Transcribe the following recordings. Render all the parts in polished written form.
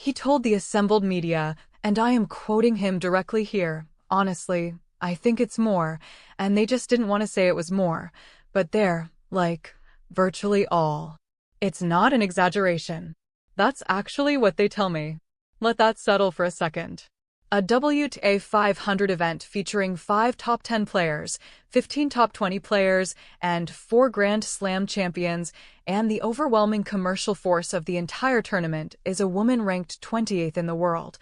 He told the assembled media, and I am quoting him directly here, "Honestly, I think it's more, and they just didn't want to say it was more, but they're, like, virtually all. It's not an exaggeration. That's actually what they tell me." Let that settle for a second. A WTA 500 event featuring 5 top 10 players, 15 top 20 players, and 4 Grand Slam champions, and the overwhelming commercial force of the entire tournament is a woman ranked 28th in the world,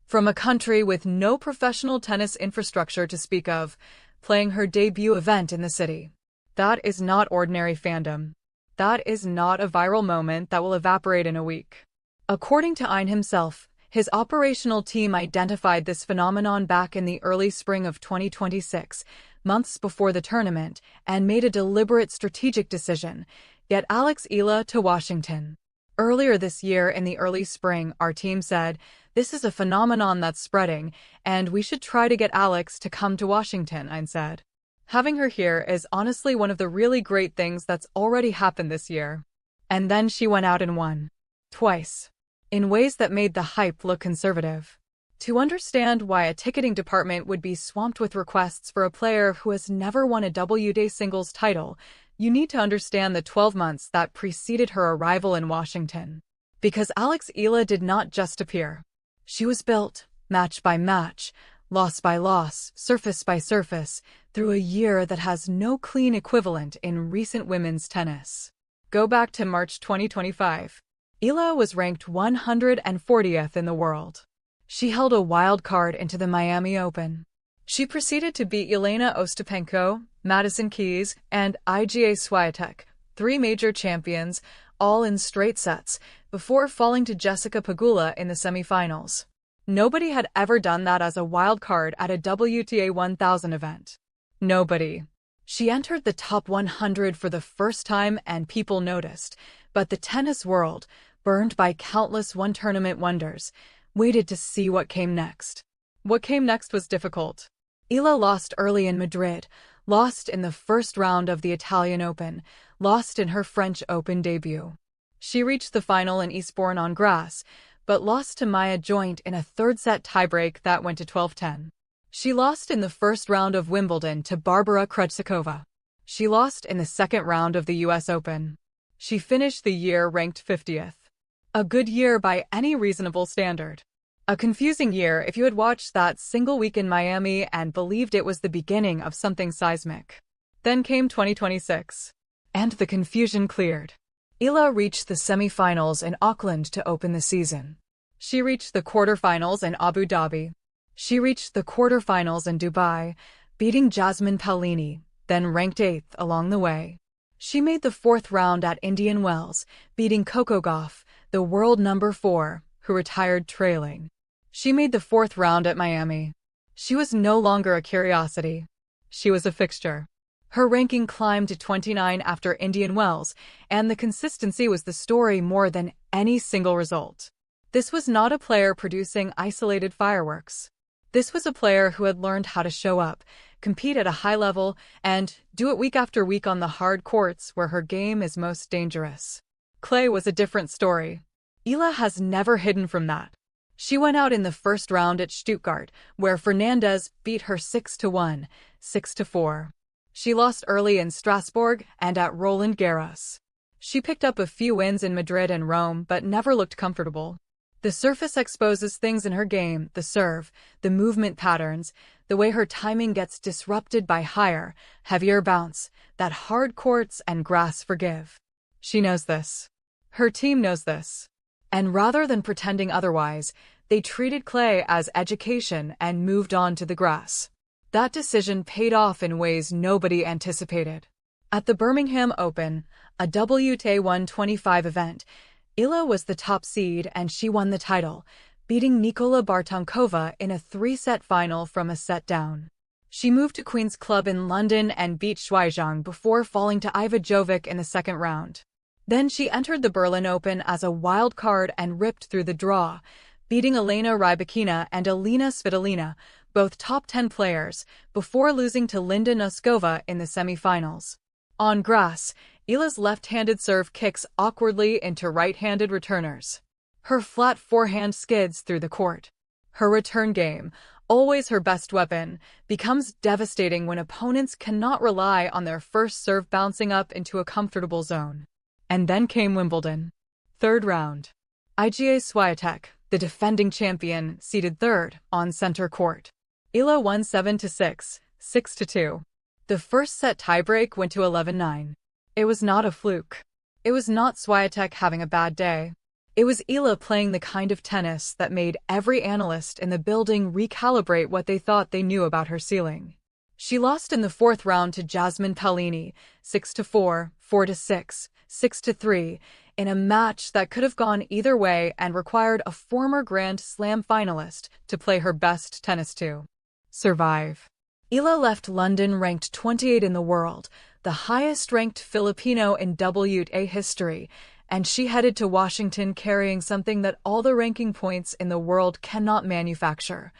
from a country with no professional tennis infrastructure to speak of, playing her debut event in the city. That is not ordinary fandom. That is not a viral moment that will evaporate in a week. According to Ein himself, his operational team identified this phenomenon back in the early spring of 2026, months before the tournament, and made a deliberate strategic decision: get Alex Eala to Washington. Earlier this year in the early spring, our team said, "This is a phenomenon that's spreading, and we should try to get Alex to come to Washington," Ein said. Having her here is honestly one of the really great things that's already happened this year. And then she went out and won. Twice. In ways that made the hype look conservative. To understand why a ticketing department would be swamped with requests for a player who has never won a WTA singles title, you need to understand the 12 months that preceded her arrival in Washington. Because Alex Eala did not just appear. She was built, match by match, loss by loss, surface by surface, through a year that has no clean equivalent in recent women's tennis. Go back to March 2025. Eala was ranked 140th in the world. She held a wild card into the Miami Open. She proceeded to beat Elena Ostapenko, Madison Keys, and Iga Swiatek, 3 major champions, all in straight sets, before falling to Jessica Pegula in the semifinals. Nobody had ever done that as a wild card at a WTA 1000 event. Nobody. She entered the top 100 for the first time and people noticed, but the tennis world, burned by countless one-tournament wonders, waited to see what came next. What came next was difficult. Eala lost early in Madrid, lost in the first round of the Italian Open, lost in her French Open debut. She reached the final in Eastbourne on grass, but lost to Maya Joint in a third-set tiebreak that went to 12-10. She lost in the first round of Wimbledon to Barbara Krejcikova. She lost in the second round of the US Open. She finished the year ranked 50th. A good year by any reasonable standard. A confusing year if you had watched that single week in Miami and believed it was the beginning of something seismic. Then came 2026. And the confusion cleared. Eala reached the semifinals in Auckland to open the season. She reached the quarterfinals in Abu Dhabi. She reached the quarterfinals in Dubai, beating Jasmine Paolini, then ranked 8th along the way. She made the 4th round at Indian Wells, beating Coco Gauff, the world number 4, who retired trailing. She made the 4th round at Miami. She was no longer a curiosity. She was a fixture. Her ranking climbed to 29 after Indian Wells, and the consistency was the story more than any single result. This was not a player producing isolated fireworks. This was a player who had learned how to show up, compete at a high level, and do it week after week on the hard courts where her game is most dangerous. Clay was a different story. Eala has never hidden from that. She went out in the first round at Stuttgart, where Fernandez beat her 6-1, 6-4. She lost early in Strasbourg and at Roland Garros. She picked up a few wins in Madrid and Rome but never looked comfortable. The surface exposes things in her game: the serve, the movement patterns, the way her timing gets disrupted by higher, heavier bounce, that hard courts and grass forgive. She knows this. Her team knows this. And rather than pretending otherwise, they treated clay as education and moved on to the grass. That decision paid off in ways nobody anticipated. At the Birmingham Open, a WTA 125 event, Eala was the top seed and she won the title, beating Nikola Bartonkova in a 3-set final from a set down. She moved to Queen's Club in London and beat Shuaizhang before falling to Iva Jovic in the second round. Then she entered the Berlin Open as a wild card and ripped through the draw, beating Elena Rybakina and Alina Svitolina, both top 10 players, before losing to Linda Noskova in the semifinals. On grass, Eala's left-handed serve kicks awkwardly into right-handed returners. Her flat forehand skids through the court. Her return game, always her best weapon, becomes devastating when opponents cannot rely on their first serve bouncing up into a comfortable zone. And then came Wimbledon. Third round. Iga Swiatek, the defending champion, seated third on center court. Eala won 7-6, 6-2. The first set tiebreak went to 11-9. It was not a fluke. It was not Swiatek having a bad day. It was Eala playing the kind of tennis that made every analyst in the building recalibrate what they thought they knew about her ceiling. She lost in the fourth round to Jasmine Paolini, 6-4, 4-6, 6-3, in a match that could have gone either way and required a former Grand Slam finalist to play her best tennis to survive. Eala left London ranked 28 in the world, the highest-ranked Filipino in WTA history, and she headed to Washington carrying something that all the ranking points in the world cannot manufacture: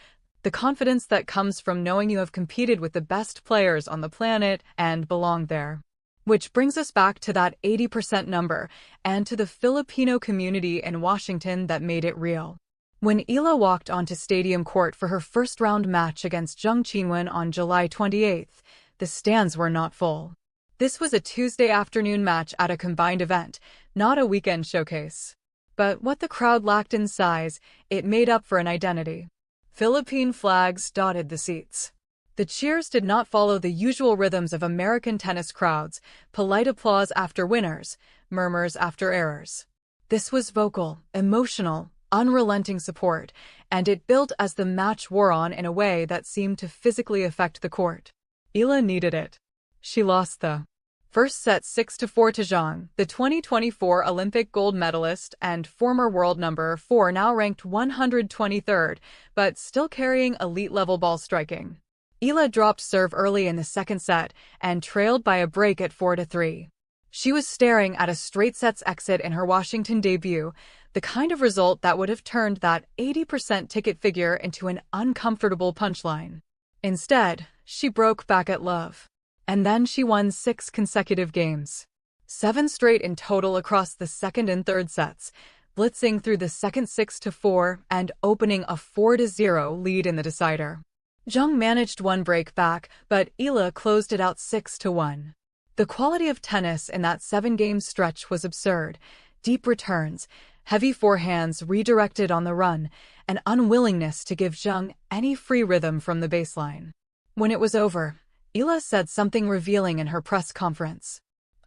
the confidence that comes from knowing you have competed with the best players on the planet and belong there. Which brings us back to that 80% number and to the Filipino community in Washington that made it real. When Eala walked onto Stadium Court for her first-round match against Jung Chinwen on July 28th, the stands were not full. This was a Tuesday afternoon match at a combined event, not a weekend showcase. But what the crowd lacked in size, it made up for in identity. Philippine flags dotted the seats. The cheers did not follow the usual rhythms of American tennis crowds: polite applause after winners, murmurs after errors. This was vocal, emotional, unrelenting support, and it built as the match wore on in a way that seemed to physically affect the court. Eala needed it. She lost the first set 6-4 to Zhang, the 2024 Olympic gold medalist and former world number 4, now ranked 123rd, but still carrying elite-level ball striking. Eala dropped serve early in the second set and trailed by a break at 4-3. She was staring at a straight sets exit in her Washington debut, the kind of result that would have turned that 80% ticket figure into an uncomfortable punchline. Instead, she broke back at love. And then she won 6 consecutive games. 7 straight in total across the second and third sets, blitzing through the second 6-4 and opening a 4-0 lead in the decider. Zhang managed one break back, but Eala closed it out 6-1. The quality of tennis in that 7-game stretch was absurd: deep returns, heavy forehands redirected on the run, an unwillingness to give Zhang any free rhythm from the baseline. When it was over, Eala said something revealing in her press conference.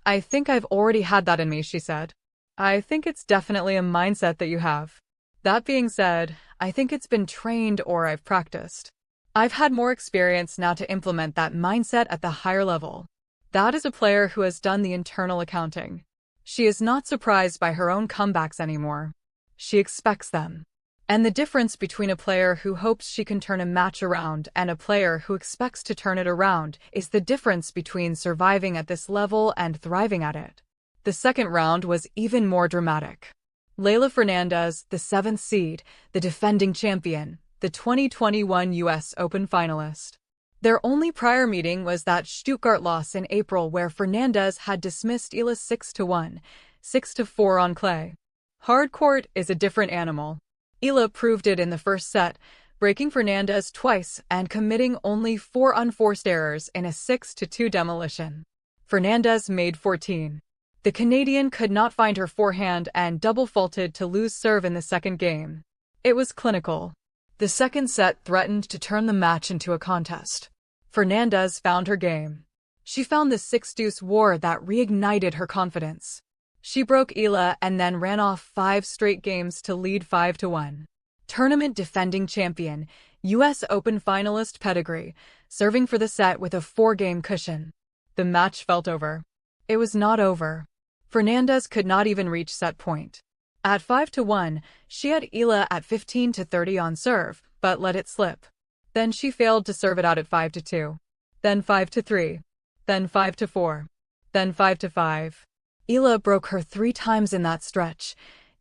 "I think I've already had that in me," she said. "I think it's definitely a mindset that you have. That being said, I think it's been trained or I've practiced. I've had more experience now to implement that mindset at the higher level." That is a player who has done the internal accounting. She is not surprised by her own comebacks anymore. She expects them. And the difference between a player who hopes she can turn a match around and a player who expects to turn it around is the difference between surviving at this level and thriving at it. The second round was even more dramatic. Leylah Fernandez, the 7th seed, the defending champion, the 2021 US Open finalist. Their only prior meeting was that Stuttgart loss in April where Fernandez had dismissed Eala 6-1, 6-4 on clay. Hard court is a different animal. Eala proved it in the first set, breaking Fernandez twice and committing only 4 unforced errors in a 6-2 demolition. Fernandez made 14. The Canadian could not find her forehand and double faulted to lose serve in the second game. It was clinical. The second set threatened to turn the match into a contest. Fernandez found her game. She found the 6-deuce war that reignited her confidence. She broke Eala and then ran off 5 straight games to lead 5-1. Tournament defending champion, US Open finalist pedigree, serving for the set with a 4-game cushion. The match felt over. It was not over. Fernandez could not even reach set point. At 5-1, she had Eala at 15-30 on serve, but let it slip. Then she failed to serve it out at 5-2. Then 5-3. Then 5-4. Then 5-5. Eala broke her 3 times in that stretch,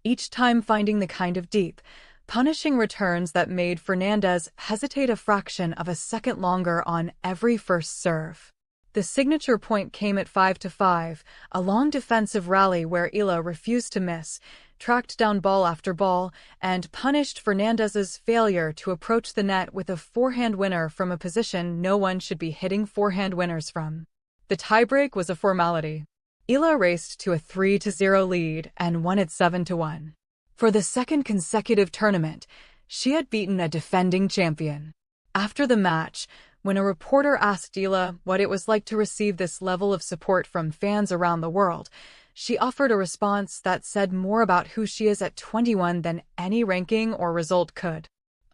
each time finding the kind of deep, punishing returns that made Fernandez hesitate a fraction of a second longer on every first serve. The The signature point came at 5-5, a long defensive rally where Eala refused to miss, tracked down ball after ball, and punished Fernandez's failure to approach the net with a forehand winner from a position no one should be hitting forehand winners from. The tiebreak was a formality. Eala raced to a 3-0 lead and won it 7-1. For the second consecutive tournament, she had beaten a defending champion. After the match, when a reporter asked Eala what it was like to receive this level of support from fans around the world, she offered a response that said more about who she is at 21 than any ranking or result could.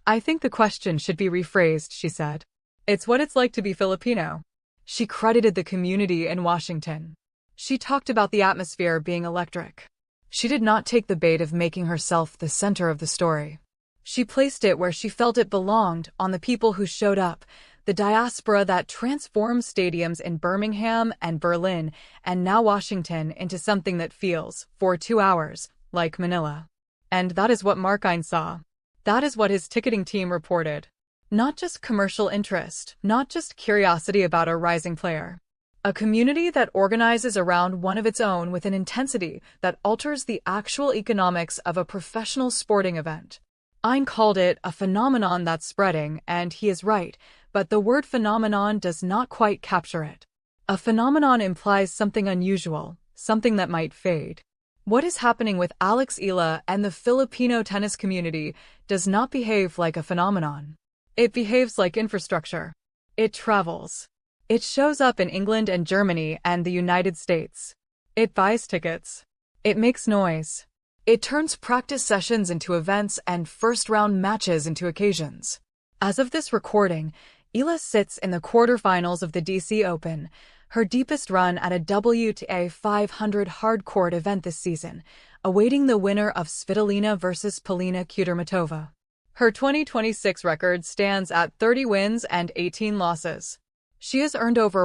"I think the question should be rephrased," she said. "It's what it's like to be Filipino." She credited the community in Washington. She talked about the atmosphere being electric. She did not take the bait of making herself the center of the story. She placed it where she felt it belonged, on the people who showed up, the diaspora that transformed stadiums in Birmingham and Berlin and now Washington into something that feels, for 2 hours, like Manila. And that is what Markine saw. That is what his ticketing team reported. Not just commercial interest, not just curiosity about a rising player. A community that organizes around one of its own with an intensity that alters the actual economics of a professional sporting event. Ein called it a phenomenon that's spreading, and he is right, but the word phenomenon does not quite capture it. A phenomenon implies something unusual, something that might fade. What is happening with Alex Eala and the Filipino tennis community does not behave like a phenomenon. It behaves like infrastructure. It travels. It shows up in England and Germany and the United States. It buys tickets. It makes noise. It turns practice sessions into events and first-round matches into occasions. As of this recording, Eala sits in the quarterfinals of the DC Open, her deepest run at a WTA 500 hard-court event this season, awaiting the winner of Svitolina versus Polina Kudermetova. Her 2026 record stands at 30 wins and 18 losses. She has earned over